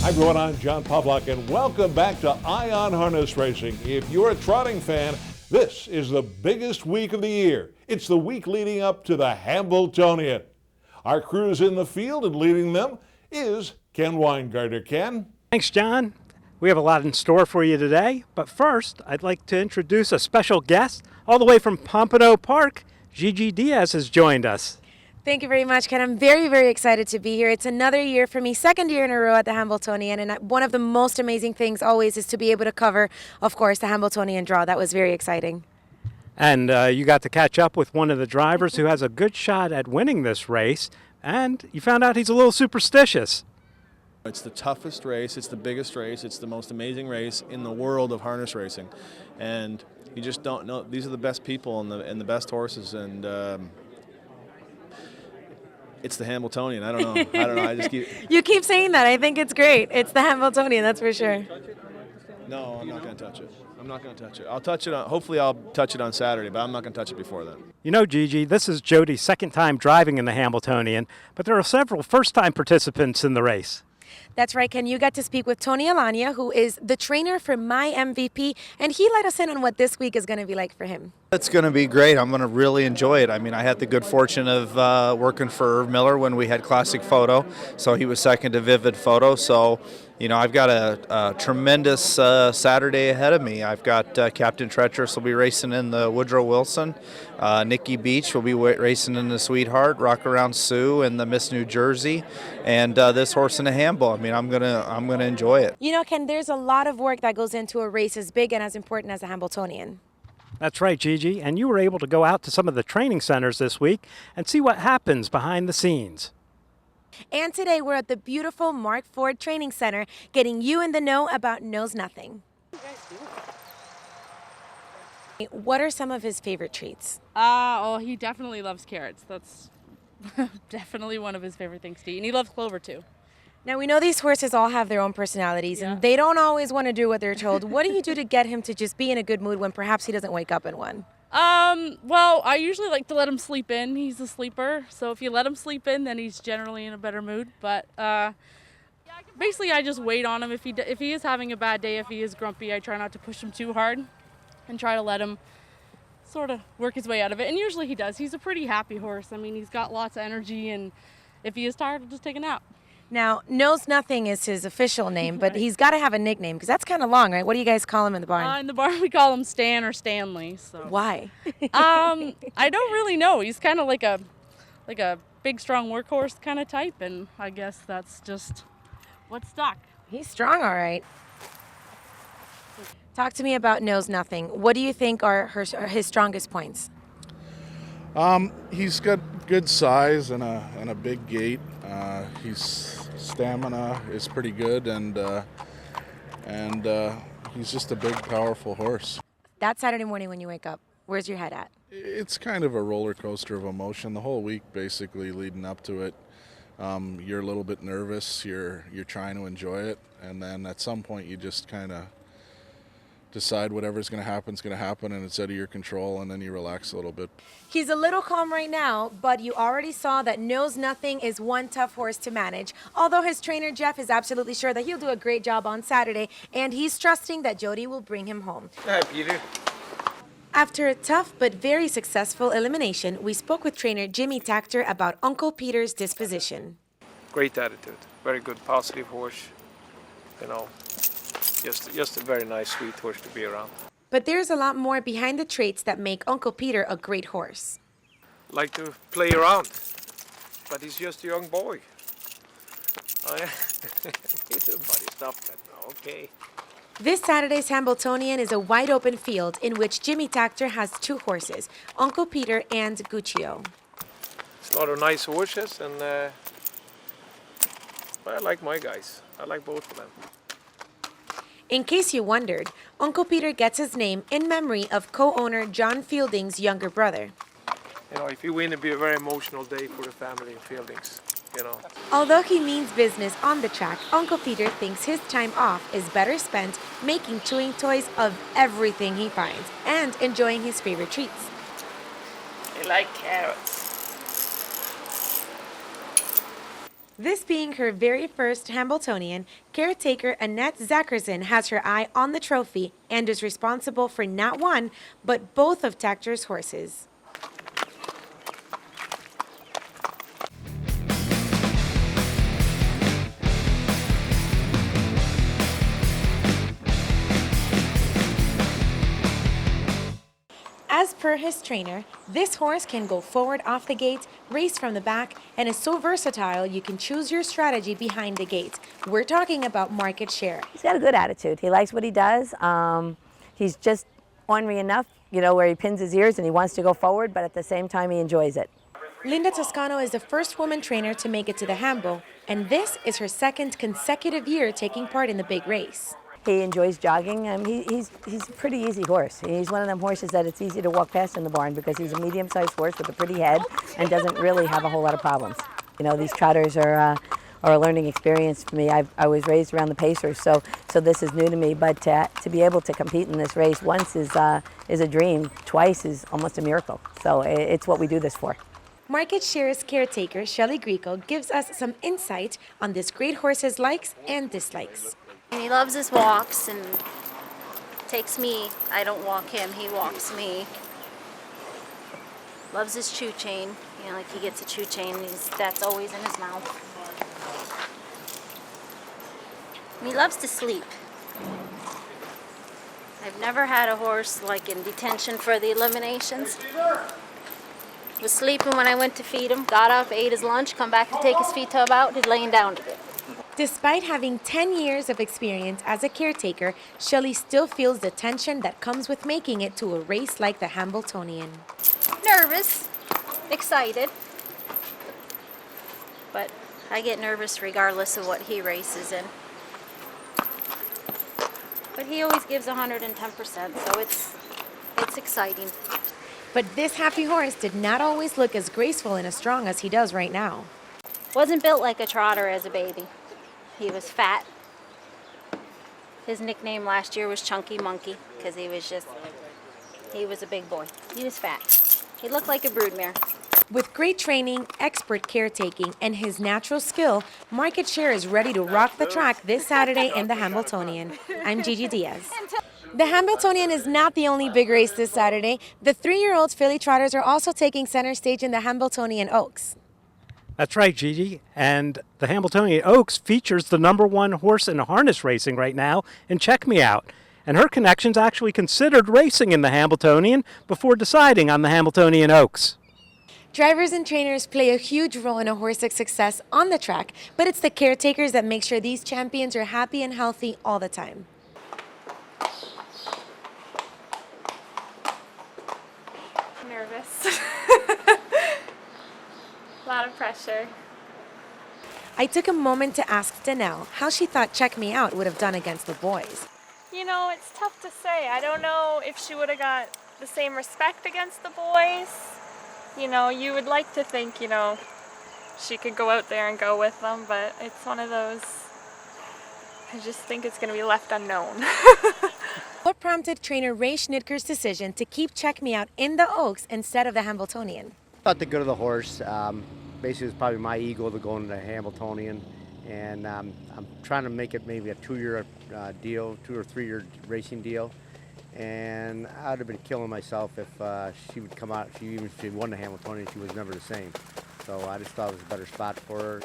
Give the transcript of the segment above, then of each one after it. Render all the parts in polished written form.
Hi everyone, I'm John Pavlak and welcome back to Ion Harness Racing. If you're a trotting fan, this is the biggest week of the year. It's the week leading up to the Hambletonian. Our crew's in the field and leading them is Ken Weingartner. Ken? Thanks, John. We have a lot in store for you today, but first I'd like to introduce a special guest all the way from Pompano Park. Gigi Diaz has joined us. Thank you very much, Ken. I'm very, very excited to be here. It's another year for me, second year in a row at the Hambletonian, and one of the most amazing things always is to be able to cover, of course, the Hambletonian draw. That was very exciting. And you got to catch up with one of the drivers who has a good shot at winning this race, and you found out he's a little superstitious. It's the toughest race, it's the biggest race, it's the most amazing race in the world of harness racing. And you just don't know, these are the best people and the best horses, and it's the Hambletonian. I don't know. I just keep... You keep saying that. I think it's great. It's the Hambletonian, that's for sure. No, I'm not going to touch it. I'm not going to touch it. I'll touch it on, hopefully I'll touch it on Saturday, but I'm not going to touch it before then. You know, Gigi, this is Jody's second time driving in the Hambletonian, but there are several first-time participants in the race. That's right, Ken. You got to speak with Tony Alania, who is the trainer for my MVP, and he let us in on what this week is going to be like for him. It's going to be great. I'm going to really enjoy it. I mean, I had the good fortune of working for Irv Miller when we had Classic Photo, so he was second to Vivid Photo. So, you know, I've got a tremendous Saturday ahead of me. I've got Captain Treacherous will be racing in the Woodrow Wilson. Nikki Beach will be racing in the Sweetheart. Rock Around Sue and the Miss New Jersey, and this horse in the Hamble. I mean, I'm gonna enjoy it. You know, Ken, there's a lot of work that goes into a race as big and as important as the Hambletonian. That's right, Gigi, and you were able to go out to some of the training centers this week and see what happens behind the scenes. And today we're at the beautiful Mark Ford Training Center, getting you in the know about Knows Nothing. What are some of his favorite treats? He definitely loves carrots. That's definitely one of his favorite things to eat. And he loves clover too. Now, we know these horses all have their own personalities, and they don't always want to do what they're told. What do you do to get him to just be in a good mood when perhaps he doesn't wake up in one? Well, I usually like to let him sleep in. He's a sleeper, so if you let him sleep in, then he's generally in a better mood. But basically, I just wait on him. If he is having a bad day, if he is grumpy, I try not to push him too hard and try to let him sort of work his way out of it. And usually he does. He's a pretty happy horse. I mean, he's got lots of energy, and if he is tired, he'll just take a nap. Now, Knows Nothing is his official name, but he's got to have a nickname because that's kind of long, right? What do you guys call him in the barn? In the barn, we call him Stan or Stanley. So. Why? I don't really know. He's kind of like a big, strong workhorse kind of type, and I guess that's just what stuck. He's strong, all right. Talk to me about Knows Nothing. What do you think are his strongest points? He's got good size and a big gait. His stamina is pretty good, and he's just a big, powerful horse. That Saturday morning when you wake up, where's your head at? It's kind of a roller coaster of emotion. The whole week, basically, leading up to it, you're a little bit nervous. You're trying to enjoy it, and then at some point, you just kind of decide whatever's going to happen is going to happen, and it's out of your control, and then you relax a little bit. He's a little calm right now, but you already saw that Knows Nothing is one tough horse to manage. Although his trainer, Jeff, is absolutely sure that he'll do a great job on Saturday, and he's trusting that Jody will bring him home. Hi, Peter. After a tough but very successful elimination, we spoke with trainer Jimmy Tactor about Uncle Peter's disposition. Great attitude. Very good, positive horse. You know, just a very nice, sweet horse to be around. But there's a lot more behind the traits that make Uncle Peter a great horse. Like to play around, but he's just a young boy. Oh yeah, me too, buddy. Stop that now, okay. This Saturday's Hambletonian is a wide open field in which Jimmy Tactor has two horses, Uncle Peter and Guccio. It's a lot of nice horses, and I like my guys. I like both of them. In case you wondered, Uncle Peter gets his name in memory of co-owner John Fielding's younger brother. You know, if you win, it'll be a very emotional day for the family of Fieldings, you know. Although he means business on the track, Uncle Peter thinks his time off is better spent making chewing toys of everything he finds and enjoying his favorite treats. I like carrots. This being her very first Hambletonian, caretaker Annette Zackerson has her eye on the trophy and is responsible for not one, but both of Tactor's horses. As per his trainer, this horse can go forward off the gate, race from the back, and is so versatile you can choose your strategy behind the gate. We're talking about Market Share. He's got a good attitude. He likes what he does. He's just ornery enough, you know, where he pins his ears and he wants to go forward, but at the same time he enjoys it. Linda Toscano is the first woman trainer to make it to the Hambo, and this is her second consecutive year taking part in the big race. He enjoys jogging. He's a pretty easy horse. He's one of them horses that it's easy to walk past in the barn because he's a medium-sized horse with a pretty head and doesn't really have a whole lot of problems. You know, these trotters are a learning experience for me. I was raised around the Pacers, so this is new to me. But to be able to compete in this race once is a dream. Twice is almost a miracle. So it's what we do this for. Market Share's caretaker, Shelley Greco, gives us some insight on this great horse's likes and dislikes. He loves his walks and takes me. I don't walk him, he walks me. Loves his chew chain. You know, like he gets a chew chain, that's always in his mouth. And he loves to sleep. I've never had a horse like in detention for the eliminations. Was sleeping when I went to feed him, got up, ate his lunch, come back to take his feet tub out, he's laying down again. Despite having 10 years of experience as a caretaker, Shelley still feels the tension that comes with making it to a race like the Hambletonian. Nervous, excited, but I get nervous regardless of what he races in. But he always gives 110%, so it's exciting. But this happy horse did not always look as graceful and as strong as he does right now. Wasn't built like a trotter as a baby. He was fat. His nickname last year was Chunky Monkey because he was a big boy. He was fat. He looked like a broodmare. With great training, expert caretaking, and his natural skill, Market Share is ready to rock the track this Saturday in the Hambletonian. I'm Gigi Diaz. The Hambletonian is not the only big race this Saturday. The 3-year-old filly trotters are also taking center stage in the Hambletonian Oaks. That's right, Gigi. And the Hambletonian Oaks features the #1 horse in harness racing right now in Check Me Out. And her connections actually considered racing in the Hambletonian before deciding on the Hambletonian Oaks. Drivers and trainers play a huge role in a horse's success on the track, but it's the caretakers that make sure these champions are happy and healthy all the time. Nervous. A lot of pressure. I took a moment to ask Danelle how she thought Check Me Out would have done against the boys. You know, it's tough to say. I don't know if she would have got the same respect against the boys. You know, you would like to think, you know, she could go out there and go with them, but it's one of those, I just think it's going to be left unknown. What prompted trainer Ray Schnitker's decision to keep Check Me Out in the Oaks instead of the Hambletonian? I thought the good of the horse. Basically, it's probably my ego to go into the Hambletonian, and I'm trying to make it maybe a 2-year deal, 2 or 3 year racing deal. And I'd have been killing myself if she would come out. Even if she won the Hambletonian, she was never the same. So I just thought it was a better spot for her.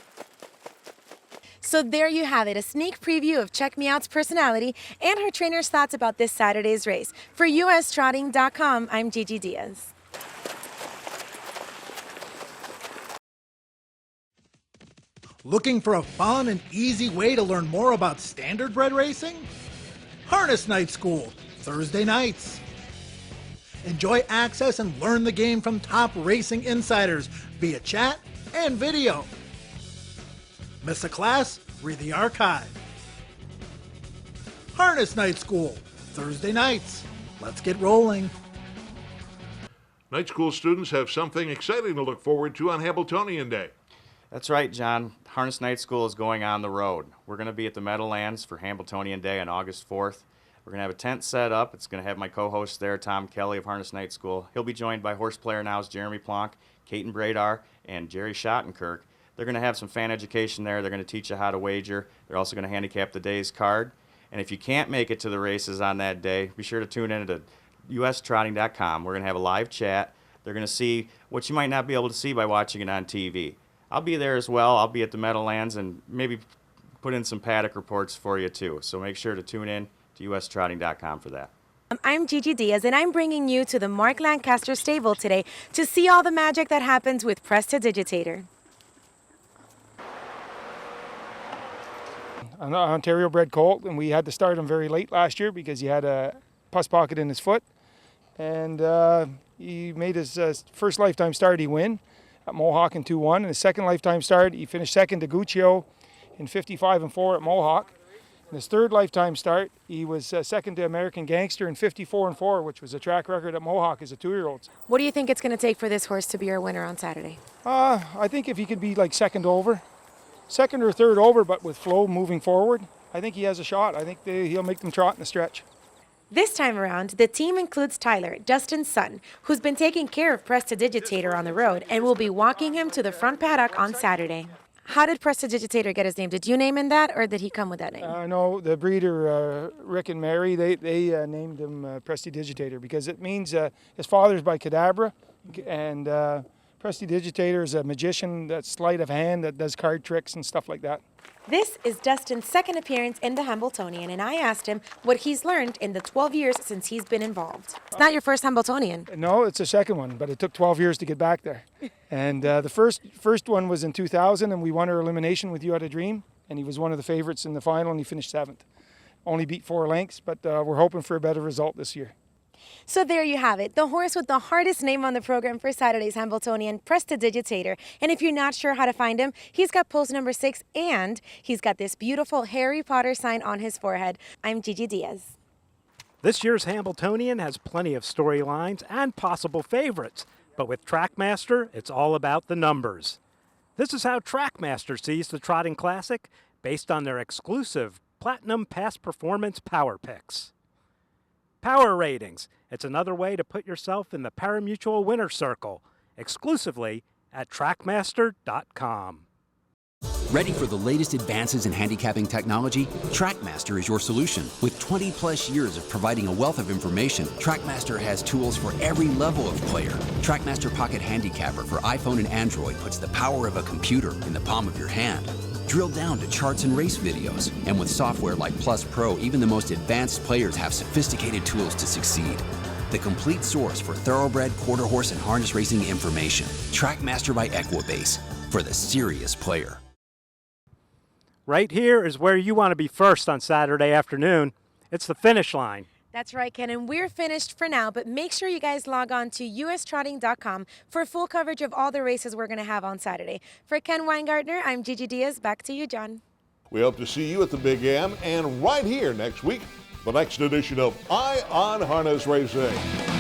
So there you have it, a sneak preview of Check Me Out's personality and her trainer's thoughts about this Saturday's race. For USTrotting.com, I'm Gigi Diaz. Looking for a fun and easy way to learn more about standardbred racing? Harness Night School, Thursday nights. Enjoy access and learn the game from top racing insiders via chat and video. Miss a class? Read the archive. Harness Night School, Thursday nights. Let's get rolling. Night school students have something exciting to look forward to on Hambletonian Day. That's right, John. Harness Night School is going on the road. We're going to be at the Meadowlands for Hambletonian Day on August 4th. We're going to have a tent set up. It's going to have my co-host there, Tom Kelly of Harness Night School. He'll be joined by Horse Player Now's Jeremy Plonk, Caton Bradar, and Jerry Schottenkirk. They're going to have some fan education there. They're going to teach you how to wager. They're also going to handicap the day's card. And if you can't make it to the races on that day, be sure to tune in to ustrotting.com. We're going to have a live chat. They're going to see what you might not be able to see by watching it on TV. I'll be there as well. I'll be at the Meadowlands and maybe put in some paddock reports for you too. So make sure to tune in to ustrotting.com for that. I'm Gigi Diaz, and I'm bringing you to the Mark Lancaster stable today to see all the magic that happens with Prestidigitator. An Ontario-bred colt, and we had to start him very late last year because he had a pus pocket in his foot. And he made his first lifetime start, he win at Mohawk in 2-1. And his second lifetime start, he finished second to Guccio in 55-4 at Mohawk. In his third lifetime start, he was second to American Gangster in 54-4, which was a track record at Mohawk as a 2-year-old. What do you think it's going to take for this horse to be our winner on Saturday? I think if he could be like second or third over, but with flow moving forward, I think he has a shot. I think he'll make them trot in the stretch. This time around, the team includes Tyler, Dustin's son, who's been taking care of Prestidigitator on the road and will be walking him to the front paddock on Saturday. How did Prestidigitator get his name? Did you name him that, or did he come with that name? No, the breeder, Rick and Mary, they named him Prestidigitator because it means his father's by Cadabra, and Prestidigitator is a magician that's sleight of hand that does card tricks and stuff like that. This is Dustin's second appearance in the Hambletonian, and I asked him what he's learned in the 12 years since he's been involved. It's not your first Hambletonian. No, it's the second one, but it took 12 years to get back there. And the first one was in 2000, and we won our elimination with You Had a Dream, and he was one of the favorites in the final, and he finished 7th. Only beat 4 lengths, but we're hoping for a better result this year. So there you have it, the horse with the hardest name on the program for Saturday's Hambletonian, Prestidigitator. And if you're not sure how to find him, he's got post number 6 and he's got this beautiful Harry Potter sign on his forehead. I'm Gigi Diaz. This year's Hambletonian has plenty of storylines and possible favorites, but with Trackmaster, it's all about the numbers. This is how Trackmaster sees the Trotting Classic based on their exclusive Platinum Past Performance Power Picks. Power ratings. It's another way to put yourself in the parimutuel winner's circle, exclusively at trackmaster.com. Ready for the latest advances in handicapping technology? TrackMaster is your solution. With 20-plus years of providing a wealth of information, TrackMaster has tools for every level of player. TrackMaster Pocket Handicapper for iPhone and Android puts the power of a computer in the palm of your hand. Drill down to charts and race videos. And with software like Plus Pro, even the most advanced players have sophisticated tools to succeed. The complete source for thoroughbred, quarter horse, and harness racing information. TrackMaster by Equibase for the serious player. Right here is where you want to be first on Saturday afternoon. It's the finish line. That's right, Ken, and we're finished for now, but make sure you guys log on to ustrotting.com for full coverage of all the races we're going to have on Saturday. For Ken Weingartner, I'm Gigi Diaz. Back to you, John. We hope to see you at the Big M and right here next week, the next edition of Eye on Harness Racing.